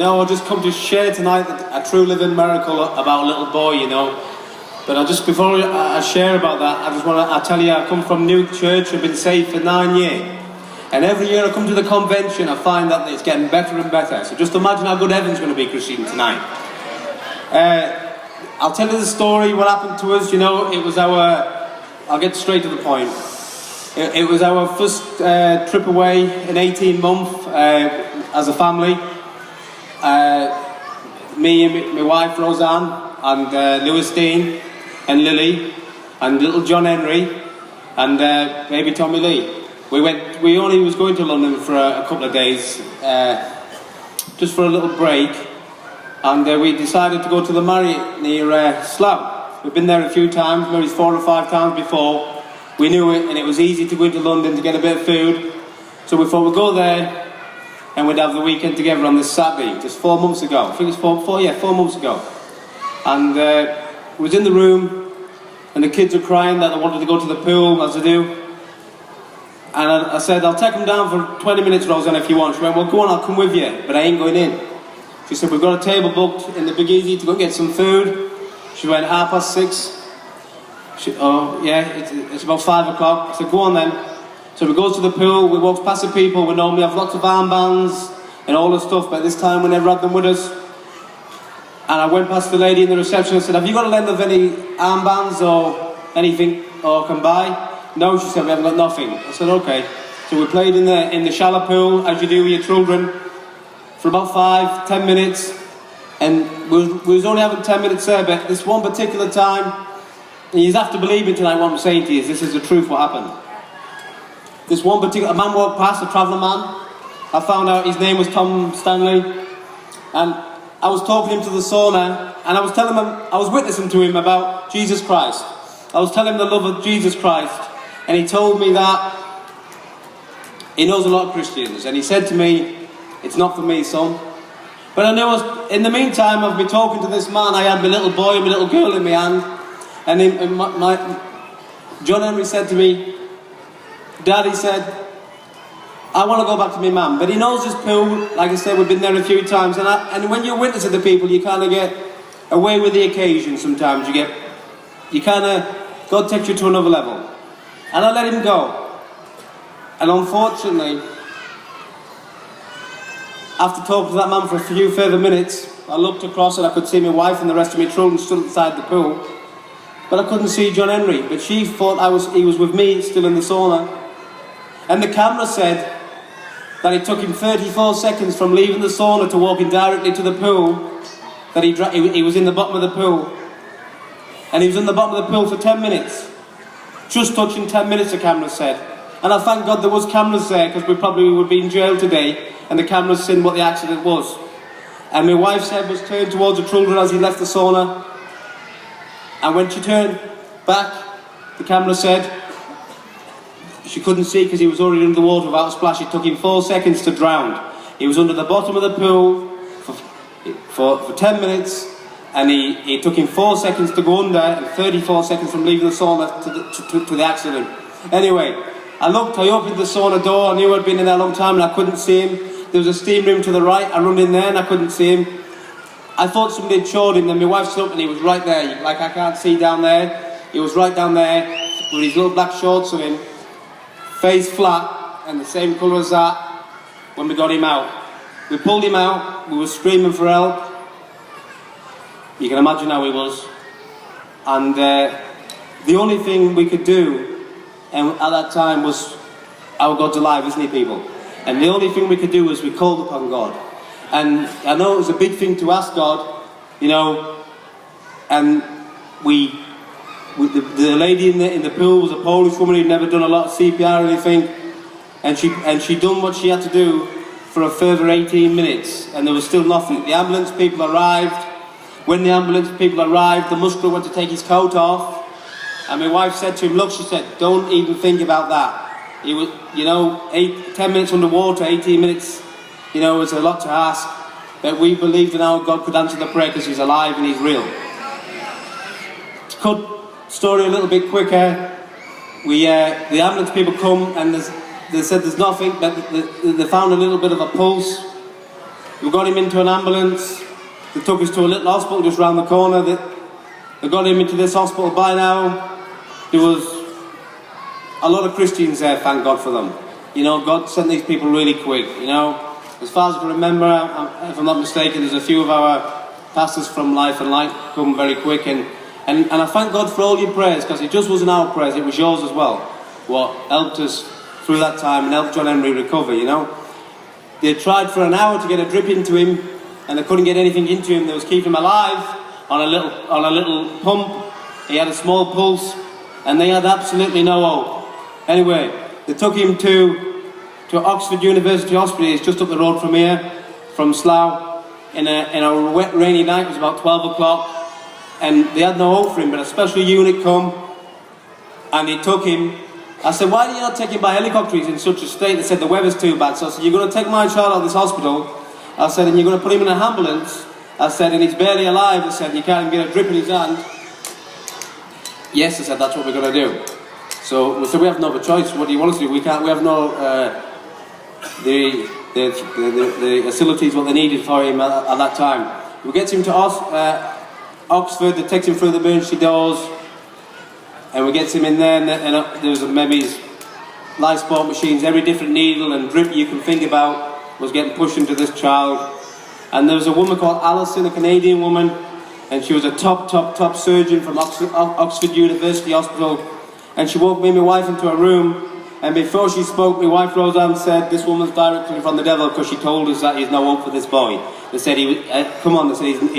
I just come to share tonight a true living miracle about a little boy, But before I share about that, I just want to tell you, I come from New Church. I've been saved for 9 years. And every year I come to the convention, I find that it's getting better and better. So just imagine how good heaven's going to be, Christine, tonight. I'll tell you the story, what happened to us. It was I'll get straight to the point. It was our first trip away in 18 months as a family. Me and my wife Roseanne and Lewis Dean and Lily and little John Henry and baby Tommy Lee. We only was going to London for a couple of days, just for a little break, and we decided to go to the Marriott near Slough. We've been there a few times, maybe 4 or 5 times before. We knew it, and it was easy to go into London to get a bit of food. So we thought we'd go there and we'd have the weekend together on this Saturday, just 4 months ago. I think it's 4 months ago. And we was in the room, and the kids were crying that they wanted to go to the pool, as they do. And I said, I'll take them down for 20 minutes, Roseanne, if you want. She went, well, go on, I'll come with you, but I ain't going in. She said, we've got a table booked in the Big Easy to go and get some food. She went, 6:30. It's about 5 o'clock. I said, go on then. So we go to the pool, we walk past the people, we normally have lots of armbands and all the stuff, but this time we never had them with us. And I went past the lady in the reception and said, have you got a length of any armbands or anything or can buy? No, she said, we haven't got nothing. I said, okay. So we played in the shallow pool, as you do with your children, for about 5-10 minutes. And we was only having 10 minutes there, but this one particular time, and you have to believe me tonight what I'm saying to you, this is the truth what happened. This one particular man walked past, a traveller man. I found out his name was Tom Stanley. And I was talking him to the sauna, and I was telling him, I was witnessing to him about Jesus Christ. I was telling him the love of Jesus Christ. And he told me that he knows a lot of Christians. And he said to me, it's not for me, son. But I knew in the meantime of me talking to this man, I had my little boy and my little girl in my hand. And John Henry said to me, Daddy said, I want to go back to my mum. But he knows this pool, like I said, we've been there a few times. And when you're witnessing the people, you kind of get away with the occasion sometimes. God takes you to another level. And I let him go. And unfortunately, after talking to that man for a few further minutes, I looked across and I could see my wife and the rest of my children stood inside the pool. But I couldn't see John Henry. But she thought he was with me, still in the sauna. And the camera said that it took him 34 seconds from leaving the sauna to walking directly to the pool, that he was in the bottom of the pool. And he was in the bottom of the pool for 10 minutes. Just touching 10 minutes, the camera said. And I thank God there was cameras there, because we probably would be in jail today, and the cameras seen what the accident was. And my wife's head was turned towards the children as he left the sauna. And when she turned back, the camera said she couldn't see because he was already under the water without a splash. It took him 4 seconds to drown. He was under the bottom of the pool for 10 minutes. And it took him 4 seconds to go under and 34 seconds from leaving the sauna to the accident. Anyway, I opened the sauna door. I knew I'd been in there a long time and I couldn't see him. There was a steam room to the right. I run in there and I couldn't see him. I thought somebody had showed him, and my wife stood up and he was right there. Like I can't see down there. He was right down there with his little black shorts on him, face flat and the same colour as that when we got him out. We pulled him out. We were screaming for help. You can imagine how he was. And the only thing we could do at that time was, our God's alive, isn't he, people? And the only thing we could do was we called upon God. And I know it was a big thing to ask God, and the lady in the pool was a Polish woman who'd never done a lot of CPR or anything, and she done what she had to do for a further 18 minutes, and there was still nothing. The ambulance people arrived. When the ambulance people arrived, the muscular went to take his coat off, and my wife said to him, look, she said, don't even think about that. He was, 10 minutes underwater, 18 minutes, it's a lot to ask. But we believed in how God could answer the prayer because he's alive and he's real. To cut the story a little bit quicker, the ambulance people come and they said there's nothing, but they found a little bit of a pulse. We got him into an ambulance. They took us to a little hospital just round the corner. They got him into this hospital. By now, there was a lot of Christians there, thank God for them. You know, God sent these people really quick, you know. As far as I can remember, if I'm not mistaken, there's a few of our pastors from Life and Light come very quick. And I thank God for all your prayers, because it just wasn't our prayers, it was yours as well. What helped us through that time and helped John Henry recover, you know. They tried for an hour to get a drip into him, and they couldn't get anything into him. They was keeping him alive on a little pump. He had a small pulse, and they had absolutely no hope. Anyway, they took him to Oxford University Hospital. It's just up the road from here, from Slough. In a wet, rainy night. It was about 12 o'clock, and they had no hope for him. But a special unit come, and they took him. I said, "Why do you not take him by helicopter? He's in such a state." They said, "The weather's too bad." So I said, "You're going to take my child out of this hospital." I said, "And you're going to put him in an ambulance." I said, "And he's barely alive." I said, "You can't even get a drip in his hand." "Yes," I said, "that's what we're going to do." So we said, "We have no other choice. What do you want us to do? We have no the facilities what they needed for him at that time." We get him to Oxford. They take him through the emergency doors, and we get him in there. And there was maybe life support machines, every different needle and drip you can think about was getting pushed into this child. And there was a woman called Alison, a Canadian woman, and she was a top surgeon from Oxford University Hospital. And she woke me and my wife into a room, and before she spoke, my wife rose up and said, "This woman's directly from the devil, because she told us that there's no hope for this boy." They said, "Come on," they said,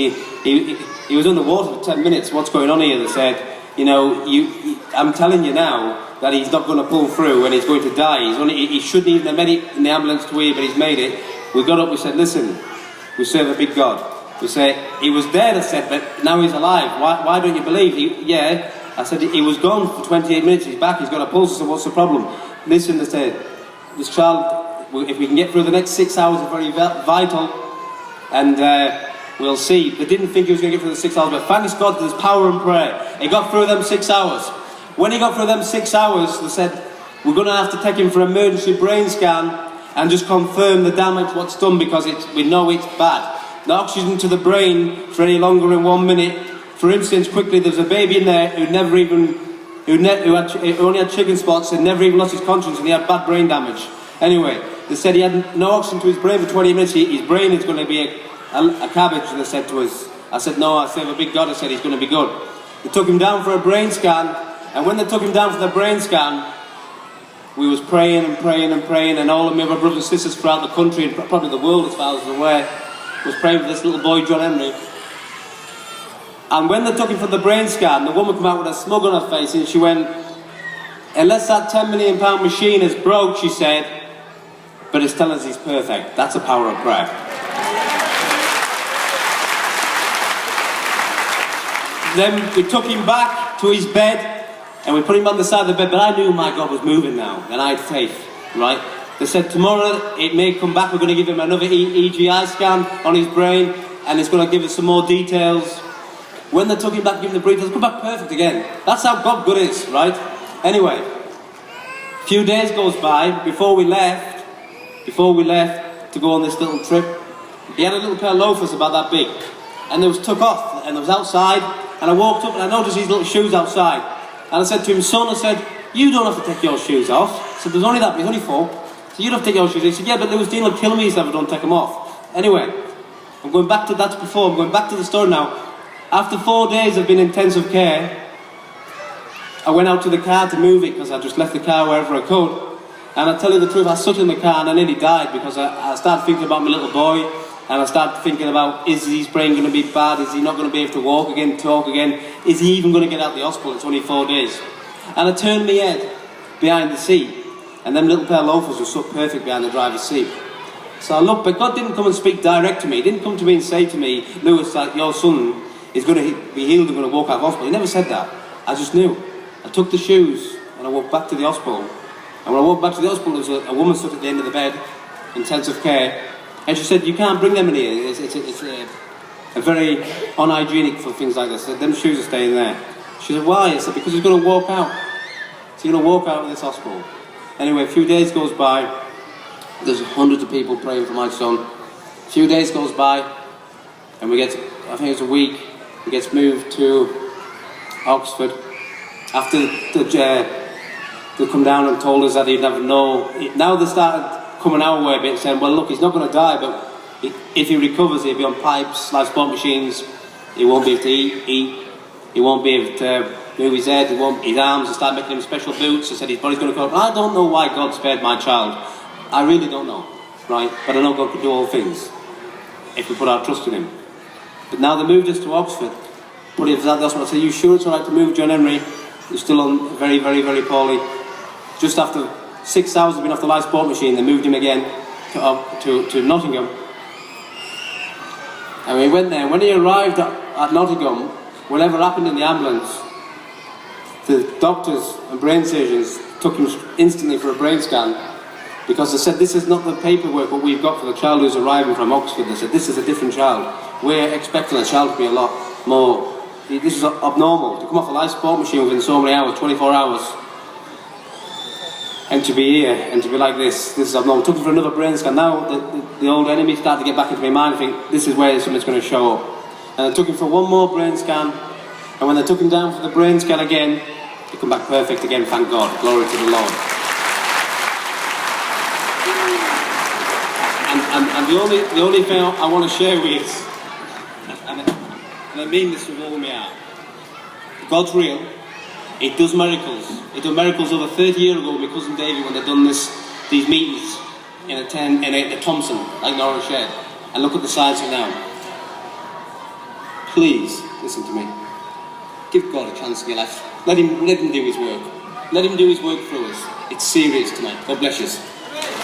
he was underwater for 10 minutes. What's going on here?" They said, "You know, I'm telling you now that he's not going to pull through and he's going to die. He shouldn't even have made it in the ambulance to here, but he's made it." We got up, we said, "Listen, we serve a big God." We say, "He was dead," I said, "but now he's alive. Why don't you believe?" "Yeah." I said, "He was gone for 28 minutes, he's back, he's got a pulse." I said, "What's the problem?" "Listen," they said, "this child, if we can get through the next 6 hours, are very vital, and we'll see." They didn't think he was going to get through the 6 hours, but thanks God there's power in prayer. He got through them 6 hours. When he got through them 6 hours, they said, "We're going to have to take him for an emergency brain scan and just confirm the damage, what's done, because we know it's bad. The oxygen to the brain for any longer than 1 minute." For instance, quickly, there's a baby in there who only had chicken spots and never even lost his conscience, and he had bad brain damage. Anyway, they said he had no oxygen to his brain for 20 minutes. His brain is going to be a cabbage, they said to us. I said, "No, I serve a big God." I said, "He's going to be good." They took him down for a brain scan, and when they took him down for the brain scan, we was praying and praying and praying, and all of my other brothers and sisters throughout the country, and probably the world as far as I'm aware, was praying for this little boy, John Henry. And when they took him for the brain scan, the woman came out with a smug on her face, and she went, "Unless that £10 million machine is broke," she said, "but it's telling us he's perfect." That's the power of prayer. Then we took him back to his bed, and we put him on the side of the bed, but I knew my God was moving now, and I had faith, right? They said, "Tomorrow it may come back, we're going to give him another EGI scan on his brain, and it's going to give us some more details." When they took him back, giving the breathers, come back perfect again. That's how God good is, right? Anyway, a few days goes by before we left to go on this little trip. He had a little pair of loafers about that big, and they was took off, and I was outside, and I walked up and I noticed his little shoes outside. And I said to him, "Son," I said, "you don't have to take your shoes off." I said, "There's only that, there's only 4. So you don't have to take your shoes off." He said, "Yeah, but Lewis Dean will kill me if I don't take them off." Anyway, I'm going back to the story now. After 4 days of being in intensive care, I went out to the car to move it, because I just left the car wherever I could. And I tell you the truth, I sat in the car and I nearly died, because I started thinking about my little boy, and I started thinking about, is his brain going to be bad? Is he not going to be able to walk again, talk again? Is he even going to get out of the hospital? It's only 4 days. And I turned my head behind the seat, and them little pair of loafers were so perfect behind the driver's seat. So I looked, but God didn't come and speak direct to me. He didn't come to me and say to me, "Lewis, like, your son is going to be healed and going to walk out of hospital." He never said that. I just knew. I took the shoes and I walked back to the hospital. And when I walked back to the hospital, there was a woman stood at the end of the bed, intensive care, and she said, "You can't bring them in here. It's a very unhygienic for things like this. Them shoes are staying there." She said, "Why?" I said, "Because he's going to walk out. He's going to walk out of this hospital." Anyway, a few days goes by. There's hundreds of people praying for my son. A few days goes by, and we get, I think it's a week, he gets moved to Oxford. After they come down and told us that he'd never know. Now they started coming our way a bit, saying, well look, he's not going to die, but if he recovers, he'll be on pipes, life support machines, he won't be able to eat, he won't be able to move his head, his arms, and start making him special boots. I said his body's going to go. I don't know why God spared my child. I really don't know, right? But I know God can do all things if we put our trust in him. But now they moved us to Oxford. But if that's what I said, you sure it's all right to move John Henry? He's still on very, very, very poorly. Just after 6 hours of being off the life support machine, they moved him again to Nottingham. And we went there. When he arrived at Nottingham, whatever happened in the ambulance, the doctors and brain surgeons took him instantly for a brain scan, because they said, this is not the paperwork what we've got for the child who's arriving from Oxford. They said, this is a different child. We're expecting the child to be a lot more. This is abnormal. To come off a life support machine within so many hours, 24 hours, and to be here, and to be like this is abnormal. Took him for another brain scan. Now the old enemy started to get back into my mind. I think, this is where something's going to show up. And they took him for one more brain scan, and when they took him down for the brain scan again, he come back perfect again, thank God. Glory to the Lord. And the only thing I want to share with you, and I mean this with all my heart, God's real. It does miracles. It done miracles over 30 years ago with my cousin David when they'd done these meetings in a Thompson, like Nora shared. And look at the size of it now. Please, listen to me. Give God a chance in your life. Let him do his work. Let him do his work through us. It's serious tonight. God bless you.